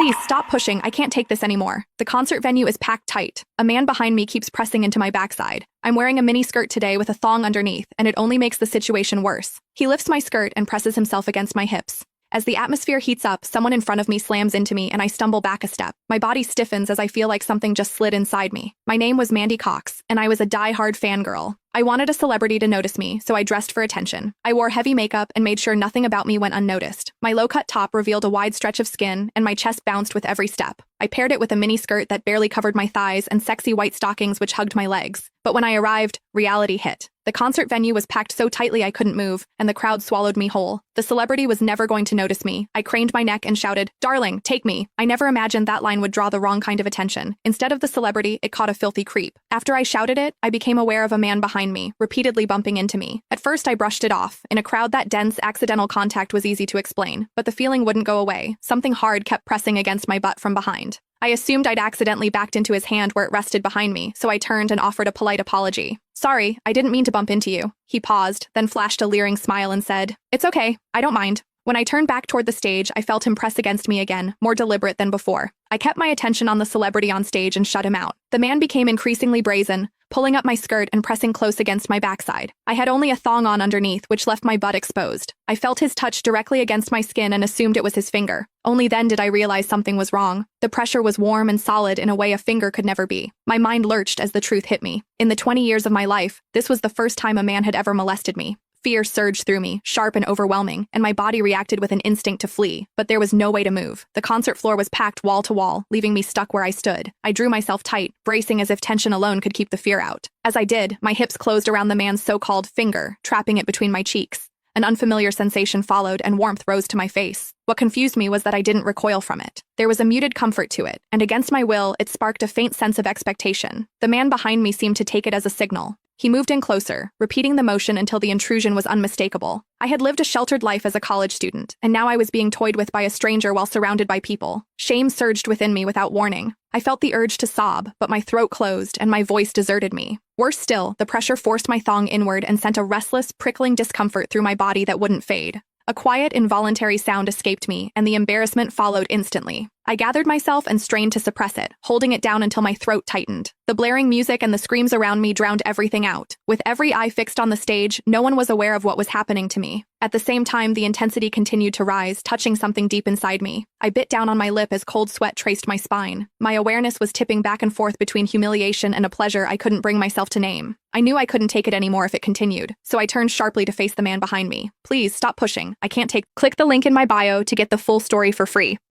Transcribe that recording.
Please stop pushing, I can't take this anymore. The concert venue is packed tight. A man behind me keeps pressing into my backside. I'm wearing a mini skirt today with a thong underneath, and it only makes the situation worse. He lifts my skirt and presses himself against my hips. As the atmosphere heats up, someone in front of me slams into me and I stumble back a step. My body stiffens as I feel like something just slid inside me. My name was Mandy Cox, and I was a die-hard fangirl. I wanted a celebrity to notice me, so I dressed for attention. I wore heavy makeup and made sure nothing about me went unnoticed. My low-cut top revealed a wide stretch of skin, and my chest bounced with every step. I paired it with a mini skirt that barely covered my thighs and sexy white stockings which hugged my legs. But when I arrived, reality hit. The concert venue was packed so tightly I couldn't move, and the crowd swallowed me whole. The celebrity was never going to notice me. I craned my neck and shouted, "Darling, take me." I never imagined that line would draw the wrong kind of attention. Instead of the celebrity, it caught a filthy creep. After I shouted it, I became aware of a man behind me, repeatedly bumping into me. At first, I brushed it off. In a crowd that dense, accidental contact was easy to explain, but the feeling wouldn't go away. Something hard kept pressing against my butt from behind. I assumed I'd accidentally backed into his hand where it rested behind me, so I turned and offered a polite apology. "Sorry, I didn't mean to bump into you." He paused, then flashed a leering smile and said, "It's okay, I don't mind." When I turned back toward the stage, I felt him press against me again, more deliberate than before. I kept my attention on the celebrity on stage and shut him out. The man became increasingly brazen, pulling up my skirt and pressing close against my backside. I had only a thong on underneath, which left my butt exposed. I felt his touch directly against my skin and assumed it was his finger. Only then did I realize something was wrong. The pressure was warm and solid in a way a finger could never be. My mind lurched as the truth hit me. In the 20 years of my life, this was the first time a man had ever molested me. Fear surged through me, sharp and overwhelming, and my body reacted with an instinct to flee. But there was no way to move. The concert floor was packed wall to wall, leaving me stuck where I stood. I drew myself tight, bracing as if tension alone could keep the fear out. As I did, my hips closed around the man's so-called finger, trapping it between my cheeks. An unfamiliar sensation followed, and warmth rose to my face. What confused me was that I didn't recoil from it. There was a muted comfort to it, and against my will, it sparked a faint sense of expectation. The man behind me seemed to take it as a signal. He moved in closer, repeating the motion until the intrusion was unmistakable. I had lived a sheltered life as a college student, and now I was being toyed with by a stranger while surrounded by people. Shame surged within me without warning. I felt the urge to sob, but my throat closed and my voice deserted me. Worse still, the pressure forced my thong inward and sent a restless, prickling discomfort through my body that wouldn't fade. A quiet, involuntary sound escaped me, and the embarrassment followed instantly. I gathered myself and strained to suppress it, holding it down until my throat tightened. The blaring music and the screams around me drowned everything out. With every eye fixed on the stage, no one was aware of what was happening to me. At the same time, the intensity continued to rise, touching something deep inside me. I bit down on my lip as cold sweat traced my spine. My awareness was tipping back and forth between humiliation and a pleasure I couldn't bring myself to name. I knew I couldn't take it anymore if it continued, so I turned sharply to face the man behind me. "Please, stop pushing. I can't take." Click the link in my bio to get the full story for free.